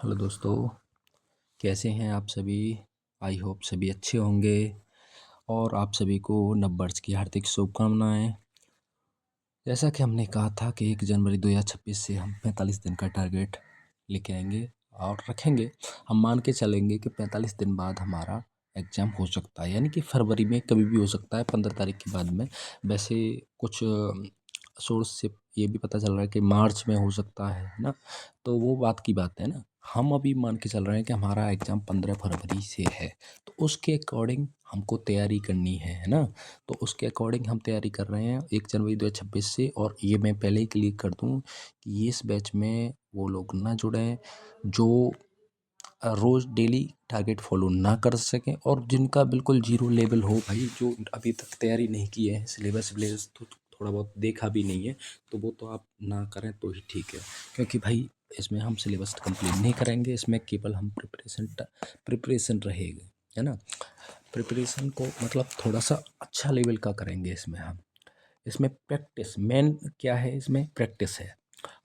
Hello दोस्तों, कैसे हैं आप सभी। आई होप सभी अच्छे होंगे और आप सभी को नववर्ष की हार्दिक शुभकामनाएं। जैसा कि हमने कहा था कि 1 जनवरी 2026 से हम 45 दिन का टारगेट लेके आएंगे और रखेंगे। हम मान के चलेंगे कि 45 दिन बाद हमारा एग्ज़ाम हो सकता है, यानी कि फरवरी में कभी भी हो सकता है, 15 तारीख के बाद में। वैसे कुछ सोर्स से ये भी पता चल रहा है कि मार्च में हो सकता है ना। तो वो बात की बात है ना। हम अभी मान के चल रहे हैं कि हमारा एग्ज़ाम 15 फरवरी से है, तो उसके अकॉर्डिंग हमको तैयारी करनी है ना। तो उसके अकॉर्डिंग हम तैयारी कर रहे हैं 1 जनवरी 2026 से। और ये मैं पहले ही क्लियर कर दूं कि इस बैच में वो लोग ना जुड़ें जो रोज़ डेली टारगेट फॉलो ना कर सकें, और जिनका बिल्कुल जीरो लेवल हो भाई, जो अभी तक तैयारी नहीं की है, सिलेबस विलेबस तो थोड़ा बहुत देखा भी नहीं है, तो वो तो आप ना करें तो ही ठीक है। क्योंकि भाई इसमें हम सिलेबस कंप्लीट नहीं करेंगे, इसमें केवल हम प्रिपरेशन रहेगा, है ना। प्रिपरेशन को मतलब थोड़ा सा अच्छा लेवल का करेंगे इसमें हम। इसमें प्रैक्टिस मेन क्या है, इसमें प्रैक्टिस है।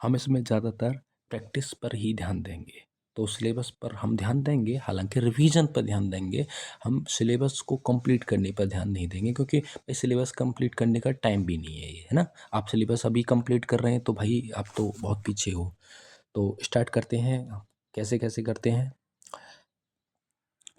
हम इसमें ज़्यादातर प्रैक्टिस पर ही ध्यान देंगे। तो सिलेबस पर हम ध्यान देंगे, हालांकि रिवीजन पर ध्यान देंगे। हम सिलेबस को कंप्लीट करने पर ध्यान नहीं देंगे, क्योंकि भाई सिलेबस कंप्लीट करने का टाइम भी नहीं है ये, है ना। आप सिलेबस अभी कंप्लीट कर रहे हैं तो भाई आप तो बहुत पीछे हो। तो स्टार्ट करते हैं। कैसे कैसे करते हैं,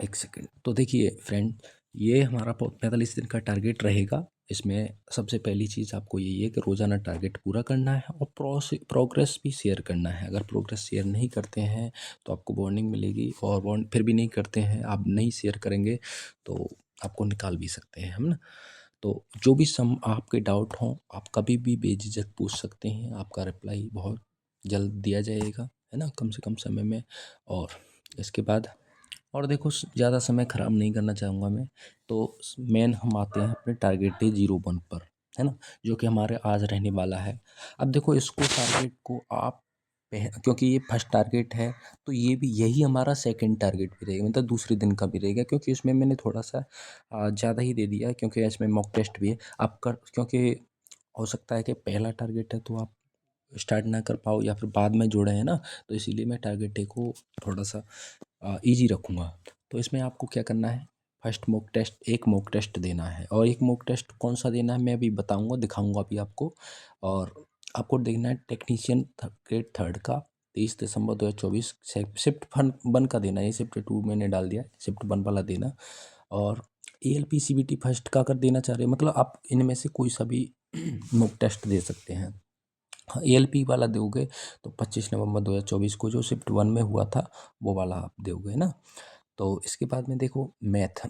एक सेकेंड। तो देखिए फ्रेंड, ये हमारा 45 दिन का टारगेट रहेगा। इसमें सबसे पहली चीज़ आपको यही है कि रोज़ाना टारगेट पूरा करना है और प्रोग्रेस भी शेयर करना है। अगर प्रोग्रेस शेयर नहीं करते हैं तो आपको वार्निंग मिलेगी, और वार्न फिर भी नहीं करते हैं, आप नहीं शेयर करेंगे तो आपको निकाल भी सकते हैं हम ना। तो जो भी सम आपके डाउट हों, आप कभी भी बेझिझक पूछ सकते हैं। आपका रिप्लाई बहुत जल्द दिया जाएगा, है ना, कम से कम समय में। और इसके बाद और देखो, ज़्यादा समय ख़राब नहीं करना चाहूँगा मैं। तो मेन हम आते हैं अपने टारगेट डे 01 पर, है ना, जो कि हमारे आज रहने वाला है। अब देखो, इसको टारगेट को आप क्योंकि ये फर्स्ट टारगेट है, तो ये भी यही हमारा सेकंड टारगेट भी रहेगा, मतलब दूसरे दिन का भी रहेगा। क्योंकि इसमें मैंने थोड़ा सा ज़्यादा ही दे दिया है, क्योंकि इसमें मॉक टेस्ट भी है। आप कर क्योंकि हो सकता है कि पहला टारगेट है तो आप स्टार्ट ना कर पाओ, या फिर बाद में जोड़े हैं ना। तो इसीलिए मैं टारगेट डे को थोड़ा सा ईजी रखूँगा। तो इसमें आपको क्या करना है, फर्स्ट मॉक टेस्ट, एक मॉक टेस्ट देना है। और एक मॉक टेस्ट कौन सा देना है मैं अभी बताऊंगा, दिखाऊंगा अभी आपको। और आपको देखना है टेक्नीशियन ग्रेड थर्ड का, 23 दिसंबर 2024, शिफ्ट फन वन का देना है। ये शिफ्ट टू मैंने डाल दिया, शिफ्ट वन वाला देना। और ALP CBT फर्स्ट का अगर देना चाह रहे हैं, मतलब आप इनमें से कोई सा भी मॉक टेस्ट दे सकते हैं। हाँ, ALP वाला दोगे तो 25 नवंबर 2024 को जो शिफ्ट वन में हुआ था वो वाला आप दोगे ना। तो इसके बाद में देखो मैथ,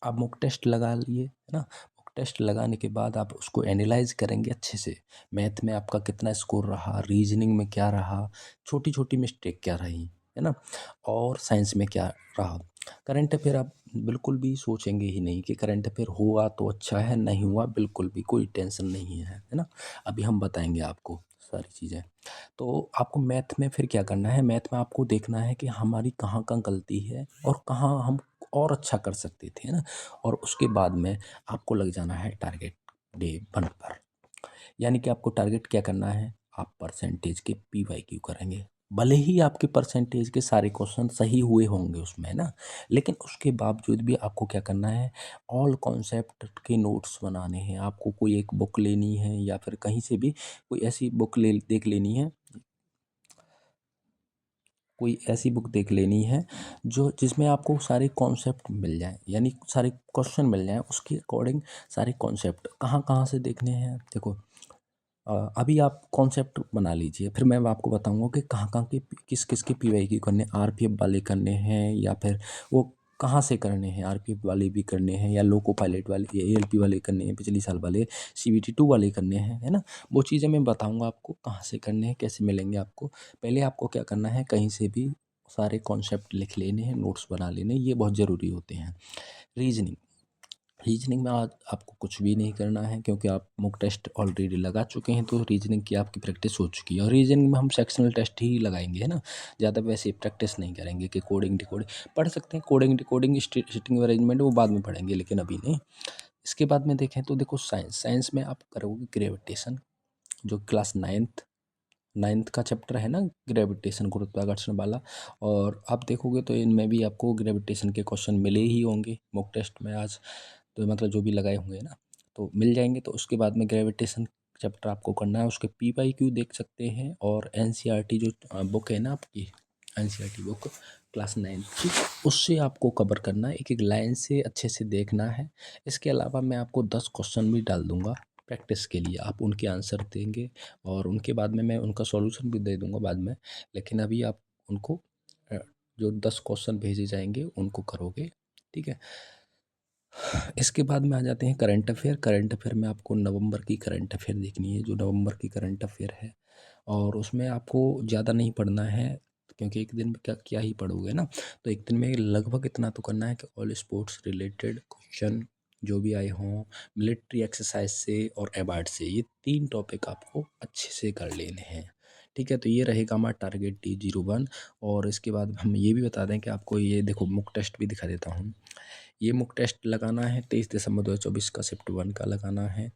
आप मॉक टेस्ट लगा लिए, है ना। मॉक टेस्ट लगाने के बाद आप उसको एनालाइज करेंगे अच्छे से। मैथ में आपका कितना स्कोर रहा, रीजनिंग में क्या रहा, छोटी छोटी मिस्टेक क्या रही, है ना, और साइंस में क्या रहा। करंट अफेयर आप बिल्कुल भी सोचेंगे ही नहीं कि करंट अफेयर हुआ तो अच्छा है, नहीं हुआ बिल्कुल भी कोई टेंशन नहीं है ना। अभी हम बताएंगे आपको सारी चीज़ें। तो आपको मैथ में फिर क्या करना है, मैथ में आपको देखना है कि हमारी कहाँ कहाँ गलती है और कहाँ हम और अच्छा कर सकते थे, है ना। और उसके बाद में आपको लग जाना है टारगेट डे 1 पर। यानी कि आपको टारगेट क्या करना है, आप परसेंटेज के PYQ करेंगे। भले ही आपके परसेंटेज के सारे क्वेश्चन सही हुए होंगे उसमें, है ना, लेकिन उसके बावजूद भी आपको क्या करना है, ऑल कॉन्सेप्ट के नोट्स बनाने हैं। आपको कोई एक बुक लेनी है, या फिर कहीं से भी कोई ऐसी बुक देख लेनी है, कोई ऐसी बुक देख लेनी है जो जिसमें आपको सारे कॉन्सेप्ट मिल जाएं, यानी सारे क्वेश्चन मिल जाएं, उसके अकॉर्डिंग सारे कॉन्सेप्ट कहाँ कहाँ से देखने हैं। देखो, अभी आप कॉन्सेप्ट बना लीजिए, फिर मैं आपको बताऊंगा कि कहाँ कहाँ के किस किस के PYQ करने, RPF वाले करने हैं, या फिर वो कहाँ से करने हैं, RPF वाले भी करने हैं, या लोको पायलट वाले, या ALP वाले करने हैं, पिछले साल वाले CBT 2 वाले करने हैं, है ना। वो चीज़ें मैं बताऊंगा आपको कहाँ से करने हैं, कैसे मिलेंगे आपको। पहले आपको क्या करना है, कहीं से भी सारे कॉन्सेप्ट लिख लेने हैं, नोट्स बना लेने हैं, ये बहुत ज़रूरी होते हैं। रीजनिंग, रीजनिंग में आज आपको कुछ भी नहीं करना है, क्योंकि आप मॉक टेस्ट ऑलरेडी लगा चुके हैं, तो रीजनिंग की आपकी प्रैक्टिस हो चुकी है। और रीजनिंग में हम सेक्शनल टेस्ट ही लगाएंगे, है ना। ज़्यादा वैसे प्रैक्टिस नहीं करेंगे कि कोडिंग डिकोडिंग पढ़ सकते हैं। कोडिंग डिकोडिंग सिटिंग अरेंजमेंट वो बाद में पढ़ेंगे, लेकिन अभी नहीं। इसके बाद में देखें तो देखो, साइंस, साइंस में आप करोगे ग्रेविटेशन, जो क्लास 9th 9th का चैप्टर है ना, ग्रेविटेशन, गुरुत्वाकर्षण वाला। और आप देखोगे तो इनमें भी आपको ग्रेविटेशन के क्वेश्चन मिले ही होंगे मॉक टेस्ट में आज, तो मतलब जो भी लगाए होंगे ना तो मिल जाएंगे। तो उसके बाद में ग्रेविटेशन चैप्टर आपको करना है, उसके PYQ देख सकते हैं। और NCERT जो बुक है ना आपकी, NCERT बुक क्लास 9th की, उससे आपको कवर करना है, एक एक लाइन से अच्छे से देखना है। इसके अलावा मैं आपको 10 क्वेश्चन भी डाल दूंगा प्रैक्टिस के लिए, आप उनके आंसर देंगे और उनके बाद में मैं उनका सॉल्यूशन भी दे दूंगा बाद में। लेकिन अभी आप उनको जो 10 क्वेश्चन भेजे जाएंगे उनको करोगे, ठीक है। इसके बाद में आ जाते हैं करंट अफेयर। करंट अफेयर में आपको नवंबर की करंट अफेयर देखनी है, जो नवंबर की करंट अफेयर है। और उसमें आपको ज़्यादा नहीं पढ़ना है, क्योंकि एक दिन में क्या क्या ही पढ़ोगे ना। तो एक दिन में लगभग इतना तो करना है कि ऑल स्पोर्ट्स रिलेटेड क्वेश्चन जो भी आए हों, मिलिट्री एक्सरसाइज से और अवार्ड से, ये 3 टॉपिक आपको अच्छे से कर लेने हैं, ठीक है। तो ये रहेगा हमारा टारगेट T01। और इसके बाद हम ये भी बता दें कि आपको ये देखो मुक टेस्ट भी दिखा देता हूँ। ये मुक टेस्ट लगाना है 23 दिसंबर 2024 का शिफ्ट 1 का लगाना है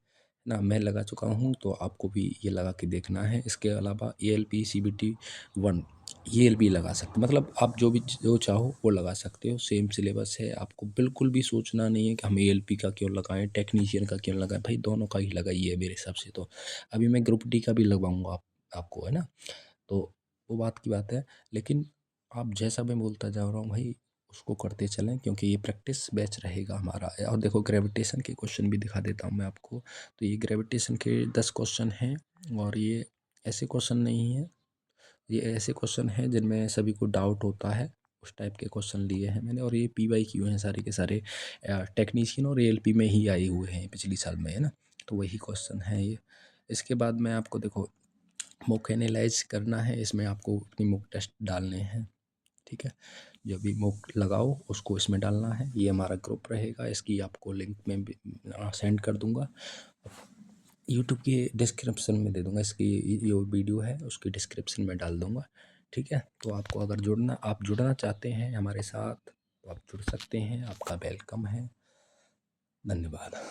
ना, मैं लगा चुका हूँ, तो आपको भी ये लगा के देखना है। इसके अलावा ALP CBT 1 ये भी लगा सकते, मतलब आप जो भी जो चाहो वो लगा सकते हो, सेम सिलेबस है। आपको बिल्कुल भी सोचना नहीं है कि हम ALP का क्यों लगाएं, टेक्नीशियन का क्यों लगाएं, भाई दोनों का ही लगाइए मेरे हिसाब से। तो अभी मैं ग्रुप D का भी लगवाऊंगा आपको, है ना। तो वो बात की बात है, लेकिन आप जैसा मैं बोलता जा रहा हूँ भाई उसको करते चलें, क्योंकि ये प्रैक्टिस बैच रहेगा हमारा। और देखो ग्रेविटेशन के क्वेश्चन भी दिखा देता हूँ मैं आपको। तो ये ग्रेविटेशन के 10 क्वेश्चन हैं, और ये ऐसे क्वेश्चन नहीं है, ये ऐसे क्वेश्चन हैं जिनमें सभी को डाउट होता है, उस टाइप के क्वेश्चन लिए हैं मैंने। और ये PYQ हैं सारे के सारे, टेक्नीशियन और ALP में ही आए हुए हैं पिछली साल में, है ना। तो वही क्वेश्चन है ये। इसके बाद में आपको देखो मॉक एनालाइज करना है, इसमें आपको अपनी मॉक टेस्ट डालने हैं, ठीक है। जब भी मॉक लगाओ उसको इसमें डालना है। ये हमारा ग्रुप रहेगा, इसकी आपको लिंक में भी सेंड कर दूंगा, यूट्यूब के डिस्क्रिप्शन में दे दूंगा, इसकी जो वीडियो है उसकी डिस्क्रिप्शन में डाल दूंगा, ठीक है। तो आपको अगर आप जुड़ना चाहते हैं हमारे साथ तो आप जुड़ सकते हैं, आपका वेलकम है। धन्यवाद।